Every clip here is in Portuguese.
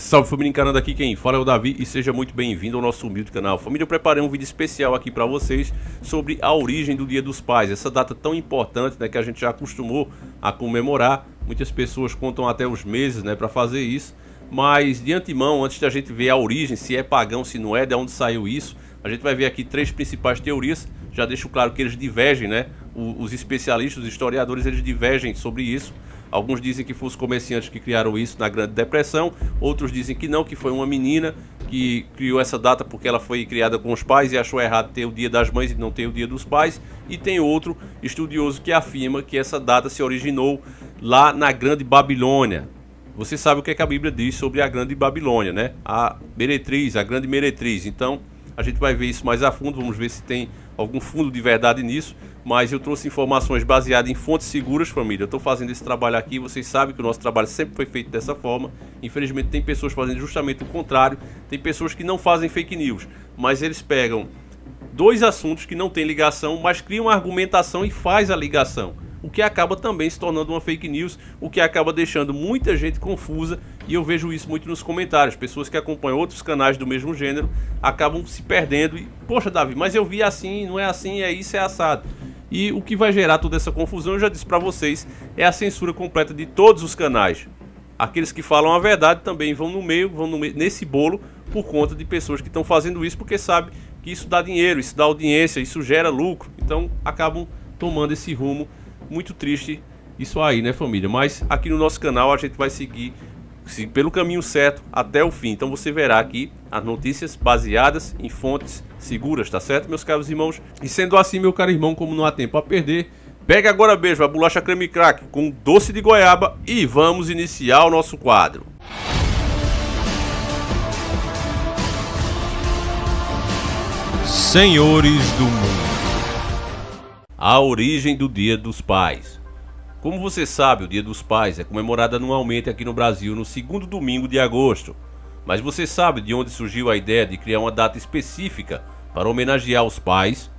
Salve família encarando, aqui quem fala é o Davi e seja muito bem-vindo ao nosso humilde canal. Família, eu preparei um vídeo especial aqui para vocês sobre a origem do Dia dos Pais, essa data tão importante, né, que a gente já acostumou a comemorar. Muitas pessoas contam até os meses, né, para fazer isso, mas de antemão, antes da gente ver a origem, se é pagão, se não é, de onde saiu isso, a gente vai ver aqui três principais teorias. Já deixo claro que eles divergem, né, os especialistas, os historiadores, eles divergem sobre isso. Alguns dizem que foram os comerciantes que criaram isso na Grande Depressão, outros dizem que não, que foi uma menina que criou essa data porque ela foi criada com os pais e achou errado ter o Dia das Mães e não ter o Dia dos Pais. E tem outro estudioso que afirma que essa data se originou lá na Grande Babilônia. Você sabe o que é que a Bíblia diz sobre a Grande Babilônia, né? A meretriz, a Grande Meretriz. Então a gente vai ver isso mais a fundo, vamos ver se tem algum fundo de verdade nisso. Mas eu trouxe informações baseadas em fontes seguras, família. Eu estou fazendo esse trabalho aqui, vocês sabem que o nosso trabalho sempre foi feito dessa forma. Infelizmente tem pessoas fazendo justamente o contrário. Tem pessoas que não fazem fake news, mas eles pegam dois assuntos que não têm ligação, mas criam uma argumentação e faz a ligação, o que acaba também se tornando uma fake news, o que acaba deixando muita gente confusa. E eu vejo isso muito nos comentários, pessoas que acompanham outros canais do mesmo gênero acabam se perdendo e, poxa Davi, mas eu vi assim, não é assim, é isso, é assado. E o que vai gerar toda essa confusão, eu já disse pra vocês, é a censura completa de todos os canais. Aqueles que falam a verdade também vão no meio nesse bolo, por conta de pessoas que estão fazendo isso porque sabem que isso dá dinheiro, isso dá audiência, isso gera lucro. Então acabam tomando esse rumo muito triste isso aí, né, família? Mas aqui no nosso canal a gente vai seguir pelo caminho certo até o fim. Então você verá aqui as notícias baseadas em fontes seguras, tá certo, meus caros irmãos? E sendo assim, meu caro irmão, como não há tempo a perder, pega agora mesmo a bolacha creme crack com doce de goiaba e vamos iniciar o nosso quadro. Senhores do mundo. A origem do Dia dos Pais. Como você sabe, o Dia dos Pais é comemorado anualmente aqui no Brasil no segundo domingo de agosto. Mas você sabe de onde surgiu a ideia de criar uma data específica para homenagear os pais?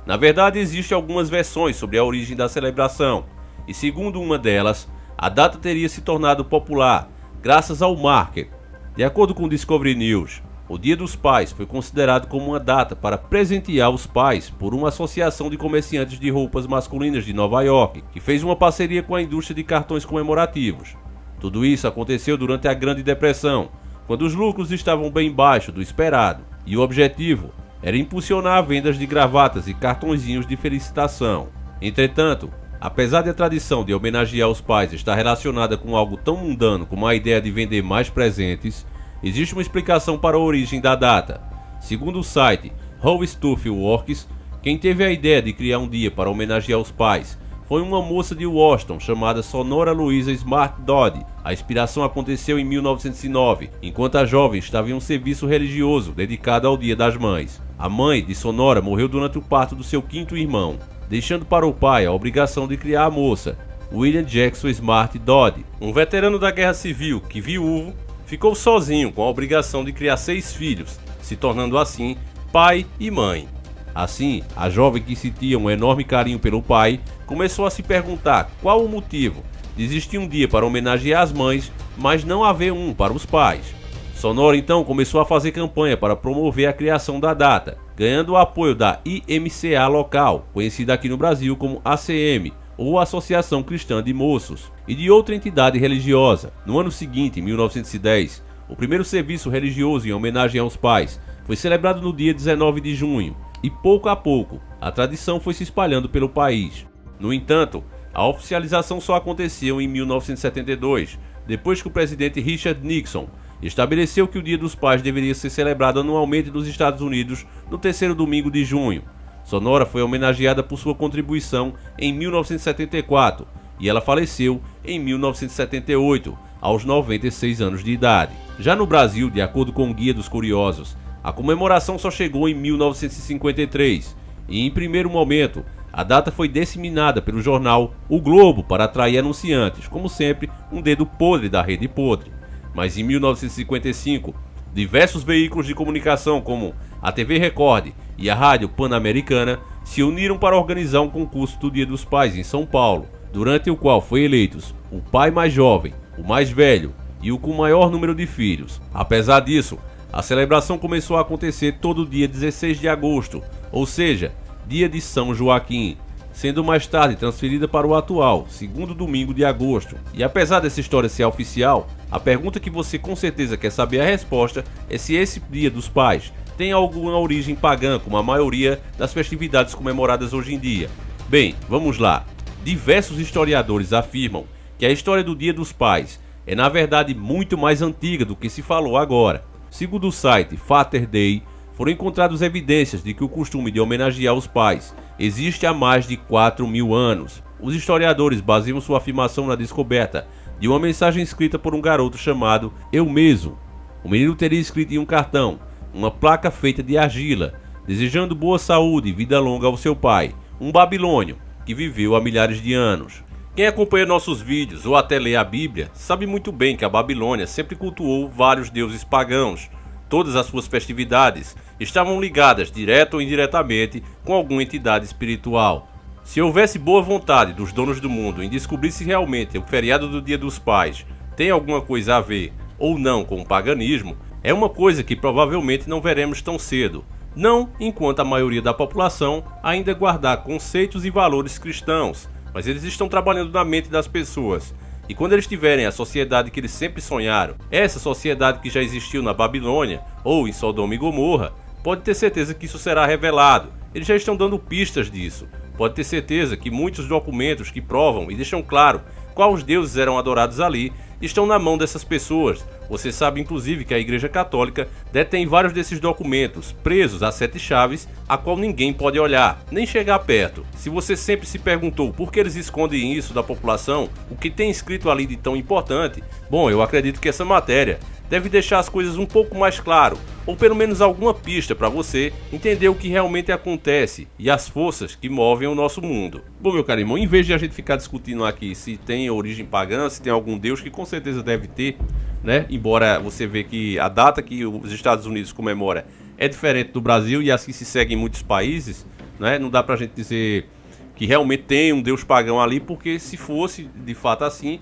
Na verdade, existem algumas versões sobre a origem da celebração, e segundo uma delas, a data teria se tornado popular graças ao marketing. De acordo com o Discovery News, o Dia dos Pais foi considerado como uma data para presentear os pais por uma associação de comerciantes de roupas masculinas de Nova York, que fez uma parceria com a indústria de cartões comemorativos. Tudo isso aconteceu durante a Grande Depressão, quando os lucros estavam bem baixo do esperado, e o objetivo era impulsionar vendas de gravatas e cartõezinhos de felicitação. Entretanto, apesar de a tradição de homenagear os pais estar relacionada com algo tão mundano como a ideia de vender mais presentes, existe uma explicação para a origem da data. Segundo o site How Stuff Works, quem teve a ideia de criar um dia para homenagear os pais foi uma moça de Washington chamada Sonora Louisa Smart Dodd. A inspiração aconteceu em 1909, enquanto a jovem estava em um serviço religioso dedicado ao Dia das Mães. A mãe de Sonora morreu durante o parto do seu quinto irmão, deixando para o pai a obrigação de criar a moça, William Jackson Smart Dodd, um veterano da Guerra Civil que, viúvo, ficou sozinho com a obrigação de criar 6 filhos, se tornando assim pai e mãe. Assim, a jovem, que sentia um enorme carinho pelo pai, começou a se perguntar qual o motivo de existir um dia para homenagear as mães, mas não haver um para os pais. Sonora então começou a fazer campanha para promover a criação da data, ganhando o apoio da IMCA local, conhecida aqui no Brasil como ACM, ou Associação Cristã de Moços, e de outra entidade religiosa. No ano seguinte, em 1910, o primeiro serviço religioso em homenagem aos pais foi celebrado no dia 19 de junho, e pouco a pouco, a tradição foi se espalhando pelo país. No entanto, a oficialização só aconteceu em 1972, depois que o presidente Richard Nixon estabeleceu que o Dia dos Pais deveria ser celebrado anualmente nos Estados Unidos no terceiro domingo de junho. Sonora foi homenageada por sua contribuição em 1974 e ela faleceu em 1978, aos 96 anos de idade. Já no Brasil, de acordo com o Guia dos Curiosos, a comemoração só chegou em 1953 e, em primeiro momento, a data foi disseminada pelo jornal O Globo para atrair anunciantes, como sempre, um dedo podre da rede podre. Mas em 1955, diversos veículos de comunicação como a TV Record e a Rádio Pan-Americana se uniram para organizar um concurso do Dia dos Pais em São Paulo, durante o qual foi eleitos o pai mais jovem, o mais velho e o com maior número de filhos. Apesar disso, a celebração começou a acontecer todo dia 16 de agosto, ou seja, dia de São Joaquim, sendo mais tarde transferida para o atual, segundo domingo de agosto. E apesar dessa história ser oficial, a pergunta que você com certeza quer saber a resposta é se esse Dia dos Pais tem alguma origem pagã, como a maioria das festividades comemoradas hoje em dia. Bem, vamos lá. Diversos historiadores afirmam que a história do Dia dos Pais é na verdade muito mais antiga do que se falou agora. Segundo o site Father Day, foram encontradas evidências de que o costume de homenagear os pais existe há mais de 4.000 anos. Os historiadores baseiam sua afirmação na descoberta de uma mensagem escrita por um garoto chamado Eu Mesmo. O menino teria escrito em um cartão uma placa feita de argila, desejando boa saúde e vida longa ao seu pai, um babilônio que viveu há milhares de anos. Quem acompanha nossos vídeos ou até lê a Bíblia sabe muito bem que a Babilônia sempre cultuou vários deuses pagãos. Todas as suas festividades estavam ligadas, direto ou indiretamente, com alguma entidade espiritual. Se houvesse boa vontade dos donos do mundo em descobrir se realmente o feriado do Dia dos Pais tem alguma coisa a ver ou não com o paganismo, é uma coisa que provavelmente não veremos tão cedo. Não enquanto a maioria da população ainda guardar conceitos e valores cristãos, mas eles estão trabalhando na mente das pessoas. E quando eles tiverem a sociedade que eles sempre sonharam, essa sociedade que já existiu na Babilônia ou em Sodoma e Gomorra, pode ter certeza que isso será revelado. Eles já estão dando pistas disso. Pode ter certeza que muitos documentos que provam e deixam claro quais deuses eram adorados ali estão na mão dessas pessoas. Você sabe inclusive que a Igreja Católica detém vários desses documentos, presos a 7 chaves, a qual ninguém pode olhar, nem chegar perto. Se você sempre se perguntou por que eles escondem isso da população, o que tem escrito ali de tão importante, bom, eu acredito que essa matéria deve deixar as coisas um pouco mais claro, ou pelo menos alguma pista para você entender o que realmente acontece e as forças que movem o nosso mundo. Bom, meu caro irmão, em vez de a gente ficar discutindo aqui se tem origem pagã, se tem algum deus, que com certeza deve ter, né? Embora você vê que a data que os Estados Unidos comemora é diferente do Brasil e assim se segue em muitos países, né? Não dá pra gente dizer que realmente tem um deus pagão ali, porque se fosse de fato assim,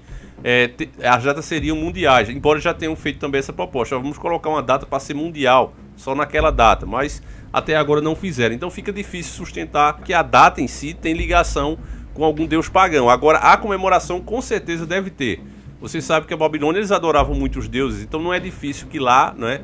as datas seriam mundiais, embora já tenham feito também essa proposta. Vamos colocar uma data para ser mundial, só naquela data, mas até agora não fizeram. Então fica difícil sustentar que a data em si tem ligação com algum deus pagão. Agora, a comemoração com certeza deve ter. Você sabe que a Babilônia eles adoravam muitos deuses, então não é difícil que lá, né,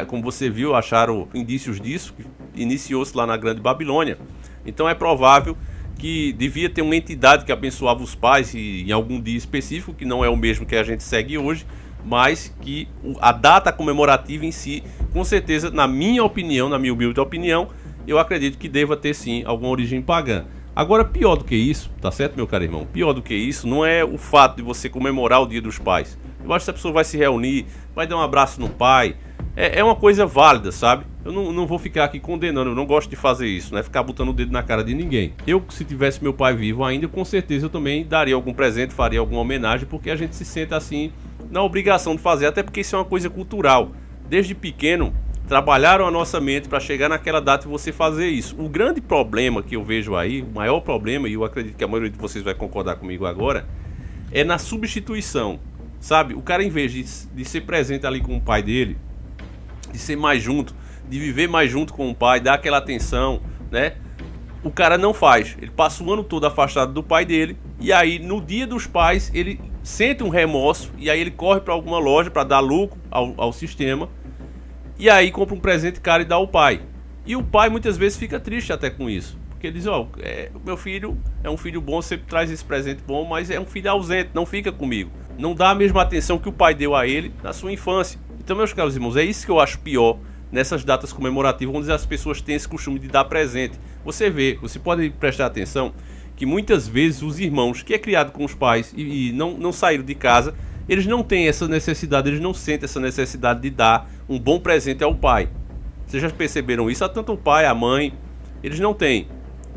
como você viu, acharam indícios disso, que iniciou-se lá na Grande Babilônia. Então é provável que devia ter uma entidade que abençoava os pais em algum dia específico, que não é o mesmo que a gente segue hoje, mas que a data comemorativa em si, com certeza, na minha opinião, na minha humilde opinião, eu acredito que deva ter sim alguma origem pagã. Agora, pior do que isso, tá certo, meu caro irmão? Pior do que isso não é o fato de você comemorar o Dia dos Pais. Eu acho que a pessoa vai se reunir, vai dar um abraço no pai, é uma coisa válida, sabe? Eu não vou ficar aqui condenando, eu não gosto de fazer isso, né? Ficar botando o dedo na cara de ninguém. Eu, se tivesse meu pai vivo ainda, com certeza eu também daria algum presente, faria alguma homenagem, porque a gente se sente assim, na obrigação de fazer, até porque isso é uma coisa cultural. Desde pequeno, trabalharam a nossa mente para chegar naquela data e você fazer isso. O grande problema que eu vejo aí, o maior problema, e eu acredito que a maioria de vocês vai concordar comigo agora, é na substituição, sabe? O cara, em vez de ser presente ali com o pai dele, de ser mais junto, de viver mais junto com o pai, dar aquela atenção, né? O cara não faz. Ele passa o ano todo afastado do pai dele, e aí no Dia dos Pais ele sente um remorso, e aí ele corre para alguma loja para dar lucro ao sistema, e aí compra um presente caro e dá ao pai. E o pai muitas vezes fica triste até com isso, porque ele diz, o meu filho é um filho bom, sempre traz esse presente bom, mas é um filho ausente, não fica comigo, não dá a mesma atenção que o pai deu a ele na sua infância. Então, meus caros irmãos, é isso que eu acho pior nessas datas comemorativas, onde as pessoas têm esse costume de dar presente. Você pode prestar atenção que muitas vezes os irmãos que é criado com os pais e não saíram de casa, eles não têm essa necessidade, eles não sentem essa necessidade de dar um bom presente ao pai. Vocês já perceberam isso? Tanto o pai, a mãe, eles não têm.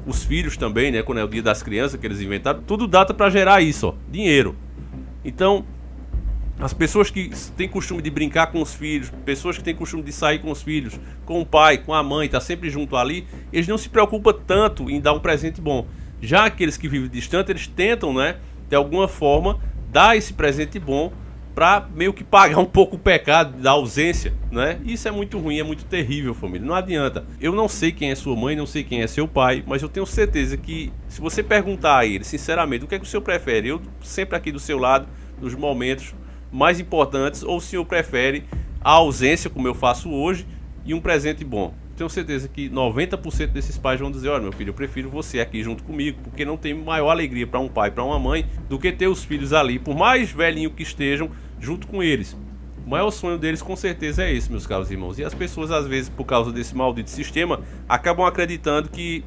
Os filhos também, né? Quando é o dia das crianças que eles inventaram, tudo data para gerar isso, ó, dinheiro. Então, as pessoas que têm costume de brincar com os filhos, pessoas que têm costume de sair com os filhos, com o pai, com a mãe, tá sempre junto ali, eles não se preocupam tanto em dar um presente bom. Já aqueles que vivem distante, eles tentam, né, de alguma forma, dar esse presente bom para meio que pagar um pouco o pecado da ausência, né? Isso é muito ruim, é muito terrível, família. Não adianta. Eu não sei quem é sua mãe, não sei quem é seu pai, mas eu tenho certeza que se você perguntar a ele, sinceramente, o que é que o senhor prefere? Eu sempre aqui do seu lado, nos momentos mais importantes, ou o senhor prefere a ausência, como eu faço hoje, e um presente bom? Tenho certeza que 90% desses pais vão dizer: olha, meu filho, eu prefiro você aqui junto comigo, porque não tem maior alegria para um pai, para uma mãe, do que ter os filhos ali, por mais velhinho que estejam, junto com eles. O maior sonho deles com certeza é esse, meus caros irmãos. E as pessoas, às vezes, por causa desse maldito sistema, acabam acreditando que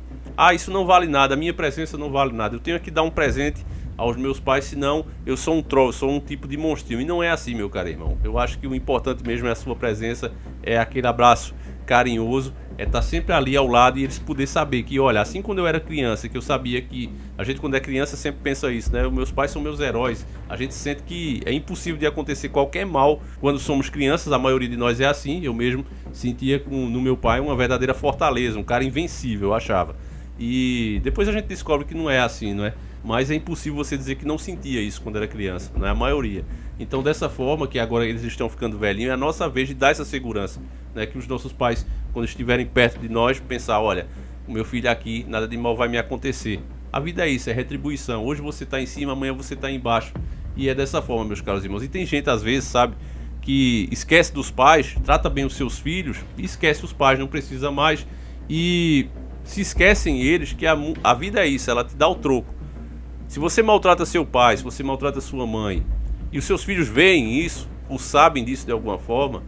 isso não vale nada, a minha presença não vale nada, eu tenho que dar um presente aos meus pais, senão eu sou um troll, eu sou um tipo de monstrinho. E não é assim, meu caro irmão. Eu acho que o importante mesmo é a sua presença, é aquele abraço carinhoso, é estar sempre ali ao lado e eles poder saber que, olha, assim quando eu era criança, que eu sabia que a gente quando é criança sempre pensa isso, né? Meus pais são meus heróis. A gente sente que é impossível de acontecer qualquer mal quando somos crianças, a maioria de nós é assim. Eu mesmo sentia no meu pai uma verdadeira fortaleza, um cara invencível, eu achava. E depois a gente descobre que não é assim, não é? Mas é impossível você dizer que não sentia isso quando era criança, não é a maioria. Então, dessa forma que agora eles estão ficando velhinhos, é a nossa vez de dar essa segurança, né? Que os nossos pais, quando estiverem perto de nós, pensar: olha, o meu filho aqui, nada de mal vai me acontecer. A vida é isso, é retribuição. Hoje você está em cima, amanhã você está embaixo. E é dessa forma, meus caros irmãos. E tem gente, às vezes, sabe, que esquece dos pais, trata bem os seus filhos e esquece os pais, não precisa mais. E se esquecem eles que a vida é isso, ela te dá o troco. Se você maltrata seu pai, se você maltrata sua mãe, e os seus filhos veem isso, ou sabem disso de alguma forma,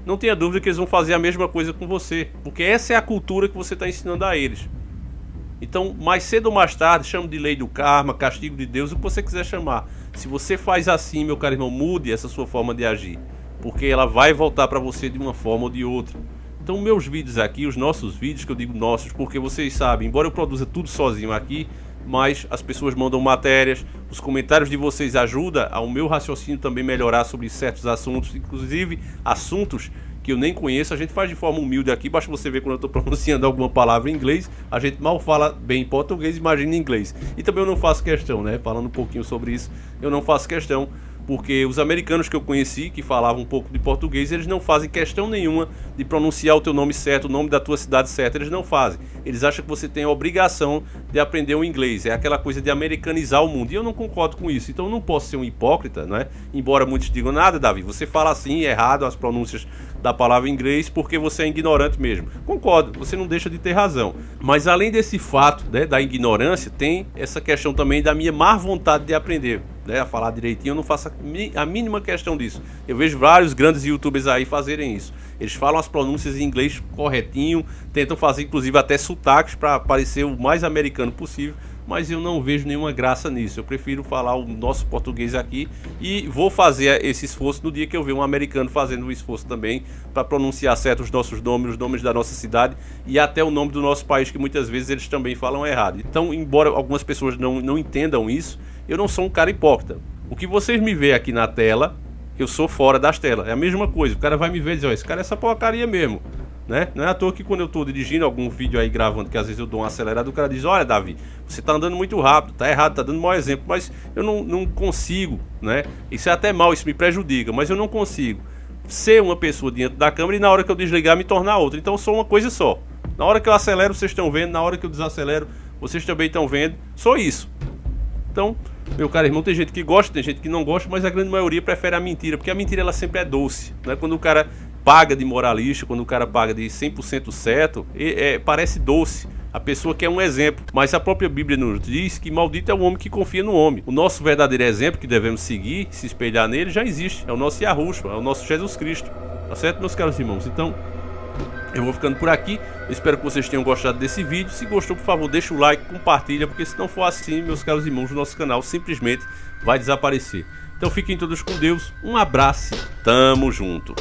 não tenha dúvida que eles vão fazer a mesma coisa com você, porque essa é a cultura que você está ensinando a eles. Então, mais cedo ou mais tarde, chame de lei do karma, castigo de Deus, o que você quiser chamar. Se você faz assim, meu caro irmão, mude essa sua forma de agir, porque ela vai voltar para você de uma forma ou de outra. Então, meus vídeos aqui, os nossos vídeos, que eu digo nossos, porque vocês sabem, embora eu produza tudo sozinho aqui, mas as pessoas mandam matérias, os comentários de vocês ajudam ao meu raciocínio também melhorar sobre certos assuntos, inclusive assuntos que eu nem conheço. A gente faz de forma humilde aqui, basta você ver quando eu estou pronunciando alguma palavra em inglês, a gente mal fala bem em português, imagina em inglês. E também eu não faço questão, né? Falando um pouquinho sobre isso, eu não faço questão, porque os americanos que eu conheci, que falavam um pouco de português, eles não fazem questão nenhuma de pronunciar o teu nome certo, o nome da tua cidade certa, eles não fazem. Eles acham que você tem a obrigação de aprender o inglês, é aquela coisa de americanizar o mundo, e eu não concordo com isso. Então eu não posso ser um hipócrita, né? Embora muitos digam: nada, Davi, você fala assim, errado as pronúncias da palavra em inglês, porque você é ignorante mesmo. Concordo, você não deixa de ter razão. Mas além desse fato, né, da ignorância, tem essa questão também da minha má vontade de aprender, né, a falar direitinho. Eu não faço a mínima questão disso. Eu vejo vários grandes youtubers aí fazerem isso. Eles falam as pronúncias em inglês corretinho, tentam fazer inclusive até sotaques para parecer o mais americano possível, mas eu não vejo nenhuma graça nisso. Eu prefiro falar o nosso português aqui e vou fazer esse esforço no dia que eu ver um americano fazendo um esforço também para pronunciar certo os nossos nomes, os nomes da nossa cidade e até o nome do nosso país, que muitas vezes eles também falam errado. Então, embora algumas pessoas não entendam isso, eu não sou um cara hipócrita. O que vocês me veem aqui na tela, eu sou fora das telas. É a mesma coisa. O cara vai me ver e dizer: ó, esse cara é essa porcaria mesmo, né? Não é à toa que quando eu tô dirigindo algum vídeo aí gravando, que às vezes eu dou uma acelerada, o cara diz: olha, Davi, você tá andando muito rápido, tá errado, tá dando mau exemplo. Mas eu não consigo, né? Isso é até mal, isso me prejudica, mas eu não consigo ser uma pessoa diante da câmera e na hora que eu desligar me tornar outra. Então eu sou uma coisa só. Na hora que eu acelero, vocês estão vendo. Na hora que eu desacelero, vocês também estão vendo. Sou isso. Então, meu caro irmão, tem gente que gosta, tem gente que não gosta, mas a grande maioria prefere a mentira, porque a mentira ela sempre é doce, né? Quando o cara paga de moralista, quando o cara paga de 100% certo, parece doce. A pessoa quer um exemplo, mas a própria Bíblia nos diz que maldito é o homem que confia no homem. O nosso verdadeiro exemplo que devemos seguir, se espelhar nele, já existe. É o nosso Yahushua, é o nosso Jesus Cristo. Tá certo, meus caros irmãos? Então, eu vou ficando por aqui. Eu espero que vocês tenham gostado desse vídeo. Se gostou, por favor, deixa o like, compartilha, porque se não for assim, meus caros irmãos, o nosso canal simplesmente vai desaparecer. Então fiquem todos com Deus. Um abraço. Tamo junto.